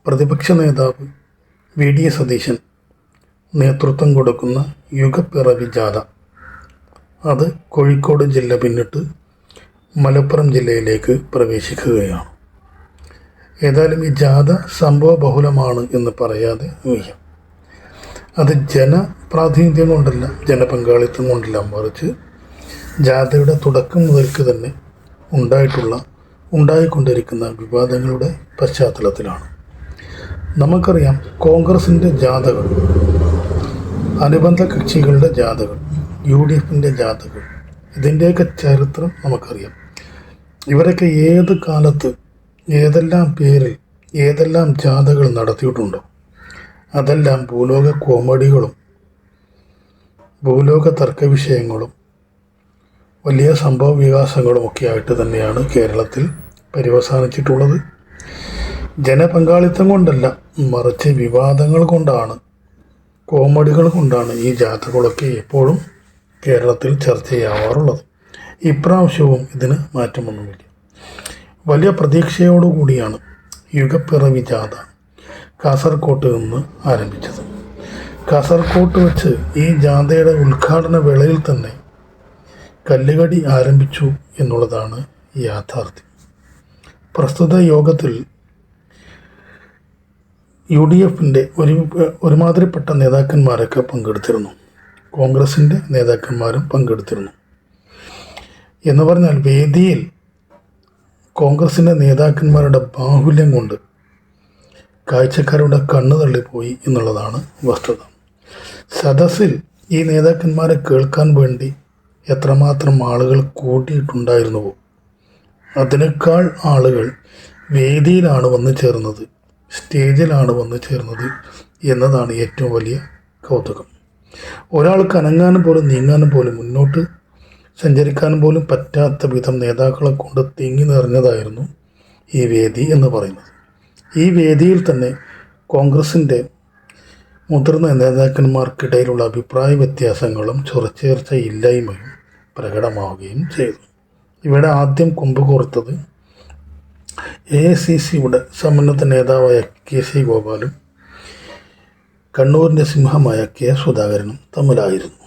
പ്രതിപക്ഷ നേതാവ് വി.ഡി. സതീശൻ നേതൃത്വം കൊടുക്കുന്ന യുഗപ്പിറവി ജാഥ അത് കോഴിക്കോട് ജില്ല പിന്നിട്ട് മലപ്പുറം ജില്ലയിലേക്ക് പ്രവേശിക്കുകയാണ്. ഏതായാലും ഈ ജാഥ സംഭവബഹുലമാണ് എന്ന് പറയാതെ വയ്യ. അത് ജനപ്രാതിനിധ്യം കൊണ്ടല്ല, ജനപങ്കാളിത്തം കൊണ്ടല്ല, മറിച്ച് ജാഥയുടെ തുടക്കം മുതൽക്ക് തന്നെ ഉണ്ടായിക്കൊണ്ടിരിക്കുന്ന വിവാദങ്ങളുടെ പശ്ചാത്തലത്തിലാണ്. നമുക്കറിയാം, കോൺഗ്രസിൻ്റെ ജാഥകൾ, അനുബന്ധ കക്ഷികളുടെ ജാഥകൾ, UDFൻ്റെ ജാഥകൾ, ഇതിൻ്റെയൊക്കെ ചരിത്രം നമുക്കറിയാം. ഇവരൊക്കെ ഏത് കാലത്ത് ഏതെല്ലാം പേരിൽ ഏതെല്ലാം ജാഥകൾ നടത്തിയിട്ടുണ്ടോ അതെല്ലാം ഭൂലോക കോമഡികളും ഭൂലോക തർക്കവിഷയങ്ങളും വലിയ സംഭവ വികാസങ്ങളും ഒക്കെ ആയിട്ട് തന്നെയാണ് കേരളത്തിൽ പര്യവസാനിച്ചിട്ടുള്ളത്. ജനപങ്കാളിത്തം കൊണ്ടല്ല, മറിച്ച് വിവാദങ്ങൾ കൊണ്ടാണ്, കോമഡികൾ കൊണ്ടാണ് ഈ ജാഥകളൊക്കെ എപ്പോഴും കേരളത്തിൽ ചർച്ചയാവാറുള്ളത്. ഇപ്രാവശ്യവും ഇതിന് മാറ്റമൊന്നുമില്ല. വലിയ പ്രതീക്ഷയോടുകൂടിയാണ് യുഗപ്പിറവി ജാഥ കാസർകോട്ട് നിന്ന് ആരംഭിച്ചത്. കാസർകോട്ട് വെച്ച് ഈ ജാഥയുടെ ഉദ്ഘാടന വേളയിൽ തന്നെ കല്ലുകടി ആരംഭിച്ചു എന്നുള്ളതാണ് യാഥാർത്ഥ്യം. പ്രസ്തുത യോഗത്തിൽ UDFൻ്റെ ഒരുമാതിരിപ്പെട്ട നേതാക്കന്മാരൊക്കെ പങ്കെടുത്തിരുന്നു. കോൺഗ്രസിൻ്റെ നേതാക്കന്മാരും പങ്കെടുത്തിരുന്നു. എന്ന് പറഞ്ഞാൽ വേദിയിൽ കോൺഗ്രസിൻ്റെ നേതാക്കന്മാരുടെ ബാഹുല്യം കൊണ്ട് കാഴ്ചക്കാരുടെ കണ്ണു തള്ളിപ്പോയി എന്നുള്ളതാണ് വസ്തുത. സദസ്സിൽ ഈ നേതാക്കന്മാരെ കേൾക്കാൻ വേണ്ടി എത്രമാത്രം ആളുകൾ കൂട്ടിയിട്ടുണ്ടായിരുന്നുവോ അതിനേക്കാൾ ആളുകൾ വേദിയിലാണ് വന്നു ചേർന്നത്, സ്റ്റേജിലാണ് വന്നു ചേർന്നത് എന്നതാണ് ഏറ്റവും വലിയ കൗതുകം. ഒരാൾക്ക് അനങ്ങാനും പോലും നീങ്ങാനും പോലും മുന്നോട്ട് സഞ്ചരിക്കാനും പോലും പറ്റാത്ത വിധം നേതാക്കളെ കൊണ്ട് തിങ്ങി നിറഞ്ഞതായിരുന്നു ഈ വേദി എന്ന് പറയുന്നത്. ഈ വേദിയിൽ തന്നെ കോൺഗ്രസിൻ്റെ മുതിർന്ന നേതാക്കന്മാർക്കിടയിലുള്ള അഭിപ്രായ വ്യത്യാസങ്ങളും ചൊറച്ചേർച്ചയില്ലായ്മയും പ്രകടമാവുകയും ചെയ്തു. ഇവിടെ ആദ്യം കൊമ്പ് കോർത്തത് AICCയുടെ സമുന്നത നേതാവായ KC ഗോപാലും കണ്ണൂരിൻ്റെ സിംഹമായ K സുധാകരനും തമ്മിലായിരുന്നു.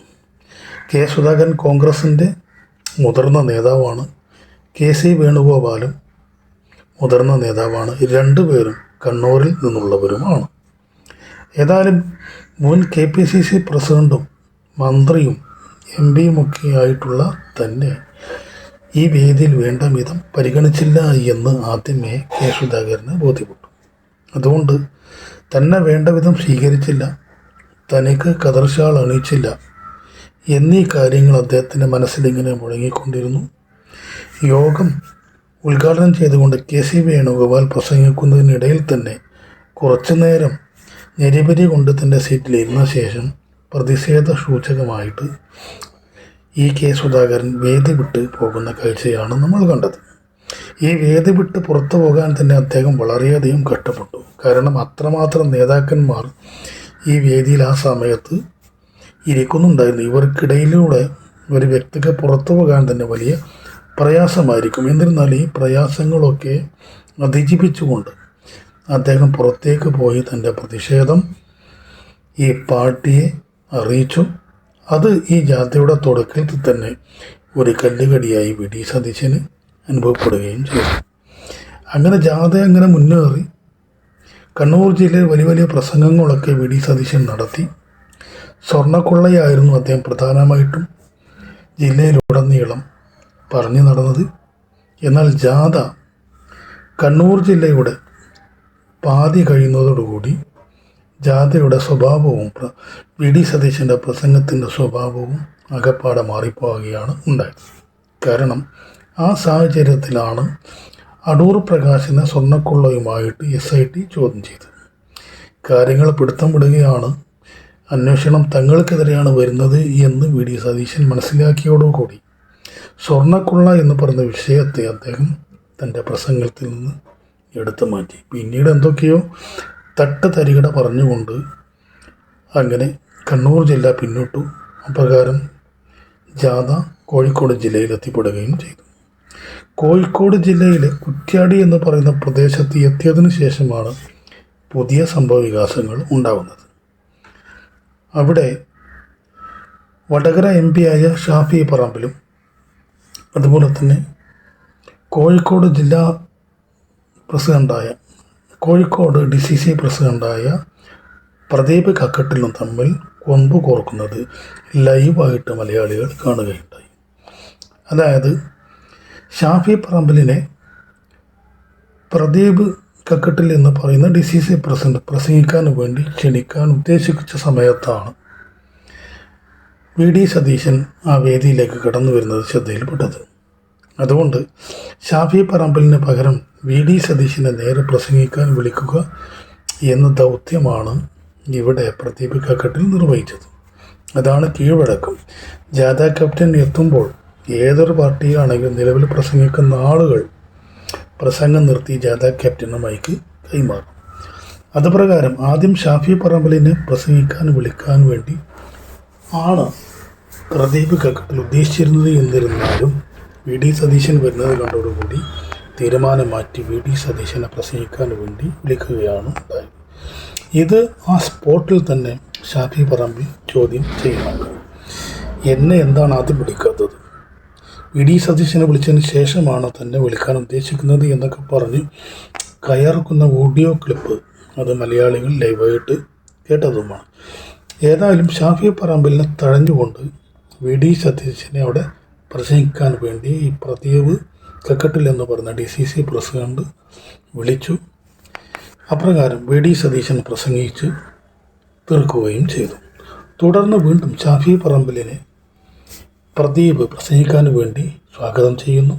K സുധാകരൻ കോൺഗ്രസിൻ്റെ മുതിർന്ന നേതാവാണ്. KC വേണുഗോപാലും മുതിർന്ന നേതാവാണ്. രണ്ടുപേരും കണ്ണൂരിൽ നിന്നുള്ളവരുമാണ്. ഏതായാലും മുൻ KPCC പ്രസിഡൻറ്റും മന്ത്രിയും MP ആയിട്ടുള്ള തന്നെ ഈ വേദിയിൽ വേണ്ട വിധം പരിഗണിച്ചില്ല എന്ന് ആദ്യമേ K സുധാകരന് ബോധ്യപ്പെട്ടു. അതുകൊണ്ട് തന്നെ വേണ്ട വിധം സ്വീകരിച്ചില്ല, തനിക്ക് കതർശാൾ അണിയിച്ചില്ല എന്നീ കാര്യങ്ങൾ അദ്ദേഹത്തിൻ്റെ മനസ്സിലിങ്ങനെ മുഴങ്ങിക്കൊണ്ടിരുന്നു. യോഗം ഉദ്ഘാടനം ചെയ്തുകൊണ്ട് KC വേണുഗോപാൽ പ്രസംഗിക്കുന്നതിനിടയിൽ തന്നെ കുറച്ചു നേരം ഞെരിപരി കൊണ്ട് തൻ്റെ സീറ്റിലിരുന്ന ശേഷം പ്രതിഷേധ സൂചകമായിട്ട് ഈ K സുധാകരൻ വേദി വിട്ട് പോകുന്ന കാഴ്ചയാണ് നമ്മൾ കണ്ടത്. ഈ വേദി വിട്ട് പുറത്തു പോകാൻ തന്നെ അദ്ദേഹം വളരെയധികം കഷ്ടപ്പെട്ടു. കാരണം അത്രമാത്രം നേതാക്കന്മാർ ഈ വേദിയിൽ ആ സമയത്ത് ഇരിക്കുന്നുണ്ടായിരുന്നു. ഇവർക്കിടയിലൂടെ ഒരു വ്യക്തിക്ക് പുറത്തു പോകാൻ തന്നെ വലിയ പ്രയാസമായിരിക്കും. എന്നിരുന്നാൽ ഈ പ്രയാസങ്ങളൊക്കെ അതിജീവിച്ചുകൊണ്ട് അദ്ദേഹം പുറത്തേക്ക് പോയി തൻ്റെ പ്രതിഷേധം ഈ പാർട്ടിയെ അറിയിച്ചു. അത് ഈ ജാഥയുടെ തുടക്കത്തിൽ തന്നെ ഒരു കല്ലുകടിയായി വി.ഡി. സതീശന് അനുഭവപ്പെടുകയും ചെയ്തു. അങ്ങനെ ജാഥ അങ്ങനെ മുന്നേറി കണ്ണൂർ ജില്ലയിൽ വലിയ വലിയ പ്രസംഗങ്ങളൊക്കെ വി.ഡി. സതീശൻ നടത്തി. സ്വർണ്ണക്കൊള്ളയായിരുന്നു അദ്ദേഹം പ്രധാനമായിട്ടും ജില്ലയിലുടനീളം പറഞ്ഞു നടന്നത്. എന്നാൽ ജാഥ കണ്ണൂർ ജില്ലയുടെ പാതി കഴിയുന്നതോടുകൂടി ജാഥയുടെ സ്വഭാവവും വി.ഡി. സതീശൻ്റെ പ്രസംഗത്തിൻ്റെ സ്വഭാവവും അകപ്പാടെ മാറിപ്പോവുകയാണ് ഉണ്ടായത്. കാരണം ആ സാഹചര്യത്തിലാണ് അടൂർ പ്രകാശിനെ സ്വർണ്ണക്കൊള്ളയുമായിട്ട് SIT ചോദ്യം ചെയ്തത്. കാര്യങ്ങൾ പിടുത്തം വിടുകയാണ്, അന്വേഷണം തങ്ങൾക്കെതിരെയാണ് വരുന്നത് എന്ന് വി.ഡി. സതീശൻ മനസ്സിലാക്കിയോടുകൂടി സ്വർണ്ണക്കൊള്ള എന്ന് പറയുന്ന വിഷയത്തെ അദ്ദേഹം തൻ്റെ പ്രസംഗത്തിൽ നിന്ന് എടുത്തു മാറ്റി. പിന്നീട് എന്തൊക്കെയോ തരികിട പറഞ്ഞുകൊണ്ട് അങ്ങനെ കണ്ണൂർ ജില്ല പിന്നിട്ടു. അപ്രകാരം ജാഥ കോഴിക്കോട് ജില്ലയിൽ എത്തിപ്പെടുകയും ചെയ്തു. കോഴിക്കോട് ജില്ലയിലെ കുറ്റ്യാടി എന്ന് പറയുന്ന പ്രദേശത്ത് എത്തിയതിനു ശേഷമാണ് പുതിയ സംഭവവികാസങ്ങൾ ഉണ്ടാകുന്നത്. അവിടെ വടകര MP ആയ ഷാഫി പറമ്പിലും അതുപോലെ തന്നെ കോഴിക്കോട് ജില്ലാ പ്രസിഡൻ്റായ കോഴിക്കോട് DCC പ്രസിഡൻ്റായ പ്രദീപ് കക്കട്ടിലും തമ്മിൽ കൊമ്പ് കോർക്കുന്നത് ലൈവായിട്ട് മലയാളികൾ കാണുകയുണ്ടായി. അതായത് ഷാഫി പറമ്പിലിനെ പ്രദീപ് കക്കട്ടിൽ എന്ന് പറയുന്ന DCC പ്രസിഡന്റ് പ്രസംഗിക്കാൻ വേണ്ടി ക്ഷണിക്കാൻ ഉദ്ദേശിച്ച സമയത്താണ് VD സതീശൻ ആ വേദിയിലേക്ക് കടന്നു വരുന്നത് ശ്രദ്ധയിൽപ്പെട്ടത്. അതുകൊണ്ട് ഷാഫി പറമ്പിലിന് പകരം VD സതീശനെ നേരെ പ്രസംഗിക്കാൻ വിളിക്കുക എന്ന ദൗത്യമാണ് ഇവിടെ പ്രദീപ് കക്കട്ടിൽ നിർവഹിച്ചത്. അതാണ് കീഴ്വഴക്കം. ജാഥ ക്യാപ്റ്റൻ എത്തുമ്പോൾ ഏതൊരു പാർട്ടിയാണെങ്കിലും നിലവിൽ പ്രസംഗിക്കുന്ന ആളുകൾ പ്രസംഗം നിർത്തി ജാഥ ക്യാപ്റ്റന് മൈക്ക് കൈമാറും. അതുപ്രകാരം ആദ്യം ഷാഫി പറമ്പിലിനെ പ്രസംഗിക്കാൻ വിളിക്കാൻ വേണ്ടി ആണ് പ്രദീപ് കക്കട്ടിൽ ഉദ്ദേശിച്ചിരുന്നത്. എന്നിരുന്നാലും VD സതീശൻ വരുന്നത് കണ്ടോടുകൂടി തീരുമാനം മാറ്റി VD സതീശനെ പ്രസംഗിക്കാൻ വേണ്ടി വിളിക്കുകയാണ് ഉണ്ടായത്. ഇത് ആ സ്പോട്ടിൽ തന്നെ ഷാഫി പറമ്പിൽ ചോദ്യം ചെയ്യുന്നുണ്ട്. എന്നെ എന്താണ് ആദ്യം വിളിക്കാത്തത്? VD സതീശനെ വിളിച്ചതിന് ശേഷമാണ് തന്നെ വിളിക്കാൻ ഉദ്ദേശിക്കുന്നത് എന്നൊക്കെ പറഞ്ഞ് കയർക്കുന്ന ഓഡിയോ ക്ലിപ്പ് അത് മലയാളികൾ ലൈവായിട്ട് കേട്ടതുമാണ്. ഏതായാലും ഷാഫി പറമ്പിലിനെ തഴഞ്ഞുകൊണ്ട് VD സതീശനെ അവിടെ പ്രസംഗിക്കാൻ വേണ്ടി ഈ പ്രദീപ് കക്കട്ടിൽ എന്ന് പറഞ്ഞ DCC പ്രസിഡന്റ് വിളിച്ചു. അപ്രകാരം VD സതീശൻ പ്രസംഗിച്ച് തീർക്കുകയും ചെയ്തു. തുടർന്ന് വീണ്ടും ഷാഫി പറമ്പിലിനെ പ്രദീപ് പ്രസംഗിക്കാൻ വേണ്ടി സ്വാഗതം ചെയ്യുന്നു.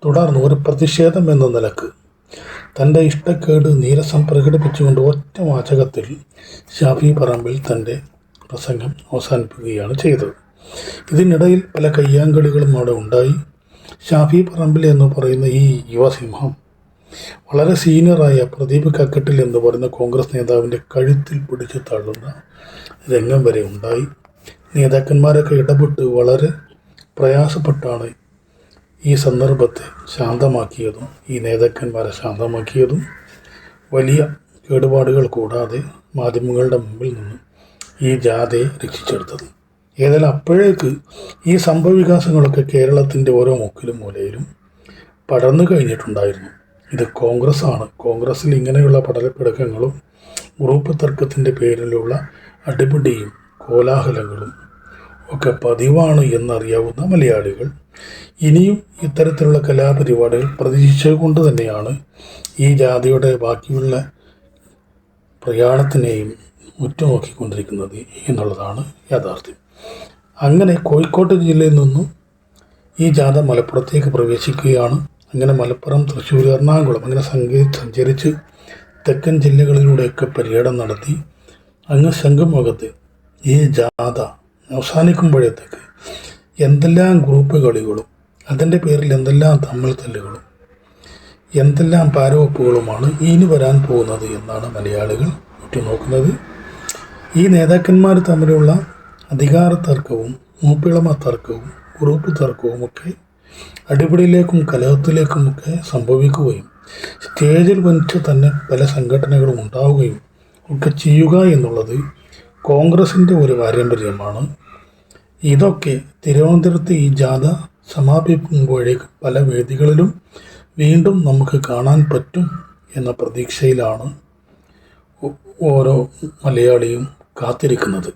തുടർന്ന് ഒരു പ്രതിഷേധം എന്ന നിലക്ക് തൻ്റെ ഇഷ്ടക്കേട് നീരസം പ്രകടിപ്പിച്ചുകൊണ്ട് ഒറ്റ വാചകത്തിൽ ഷാഫി പറമ്പിൽ തൻ്റെ പ്രസംഗം അവസാനിപ്പിക്കുകയാണ് ചെയ്തത്. ഇതിനിടയിൽ പല കയ്യാങ്കളികളും അവിടെ ഉണ്ടായി. ഷാഫി പറമ്പിൽ എന്ന് പറയുന്ന ഈ യുവസിംഹം വളരെ സീനിയറായ പ്രദീപ് കക്കട്ടിൽ എന്ന് പറയുന്ന കോൺഗ്രസ് നേതാവിൻ്റെ കഴുത്തിൽ പിടിച്ച് തള്ളുന്ന രംഗം വരെ ഉണ്ടായി. നേതാക്കന്മാരൊക്കെ ഇടപെട്ട് വളരെ പ്രയാസപ്പെട്ടാണ് ഈ സന്ദർഭത്തെ ശാന്തമാക്കിയതും ഈ നേതാക്കന്മാരെ ശാന്തമാക്കിയതും വലിയ കേടുപാടുകൾ കൂടാതെ മാധ്യമങ്ങളുടെ മുമ്പിൽ നിന്ന് ഈ ജാഥയെ രക്ഷിച്ചെടുത്തത്. ഏതായാലും അപ്പോഴേക്ക് ഈ സംഭവവികാസങ്ങളൊക്കെ കേരളത്തിൻ്റെ ഓരോ മുക്കിലും മൂലയിലും പടർന്നു കഴിഞ്ഞിട്ടുണ്ടായിരുന്നു. ഇത് കോൺഗ്രസ്സാണ്. കോൺഗ്രസ്സിൽ ഇങ്ങനെയുള്ള പടലപ്പിടക്കങ്ങളും ഗ്രൂപ്പ് തർക്കത്തിൻ്റെ പേരിലുള്ള അടിപിടിയും കോലാഹലങ്ങളും ഒക്കെ പതിവാണ് എന്നറിയാവുന്ന മലയാളികൾ ഇനിയും ഇത്തരത്തിലുള്ള കലാപരിപാടികൾ പ്രതീക്ഷിച്ചുകൊണ്ട് തന്നെയാണ് ഈ ജാഥയുടെ ബാക്കിയുള്ള പ്രയാണത്തിനെയും ഉറ്റുനോക്കിക്കൊണ്ടിരിക്കുന്നത് എന്നുള്ളതാണ് യാഥാർത്ഥ്യം. അങ്ങനെ കോഴിക്കോട് ജില്ലയിൽ നിന്നും ഈ ജാഥ മലപ്പുറത്തേക്ക് പ്രവേശിക്കുകയാണ്. അങ്ങനെ മലപ്പുറം, തൃശ്ശൂർ, എറണാകുളം അങ്ങനെ സഞ്ചരിച്ച് തെക്കൻ ജില്ലകളിലൂടെയൊക്കെ പര്യടനം നടത്തി അങ്ങ് ശംഖുമുഖത്ത് ഈ ജാഥ അവസാനിക്കുമ്പോഴത്തേക്ക് എന്തെല്ലാം ഗ്രൂപ്പ് കളികളും അതിൻ്റെ പേരിൽ എന്തെല്ലാം തമ്മിൽ തല്ലുകളും എന്തെല്ലാം പാരവെപ്പുകളുമാണ് ഇനി വരാൻ പോകുന്നത് എന്നാണ് മലയാളികൾ ഉറ്റുനോക്കുന്നത്. ഈ നേതാക്കന്മാർ തമ്മിലുള്ള അധികാര തർക്കവും മൂപ്പിളമ തർക്കവും ഗ്രൂപ്പ് തർക്കവുമൊക്കെ അടിപിടിയിലേക്കും കലഹത്തിലേക്കുമൊക്കെ സംഭവിക്കുകയും സ്റ്റേജിൽ വന്നിട്ട് തന്നെ പല സംഘടനകളും ഉണ്ടാവുകയും ഒക്കെ ചെയ്യുക എന്നുള്ളത് കോൺഗ്രസിൻ്റെ ഒരു പാരമ്പര്യമാണ്. ഇതൊക്കെ തിരുവനന്തപുരത്ത് ഈ ജാഥ സമാപിക്കുമ്പോഴേക്ക് പല വേദികളിലും വീണ്ടും നമുക്ക് കാണാൻ പറ്റും എന്ന പ്രതീക്ഷയിലാണ് ഓരോ മലയാളിയും കാത്തിരിക്കുന്നത്.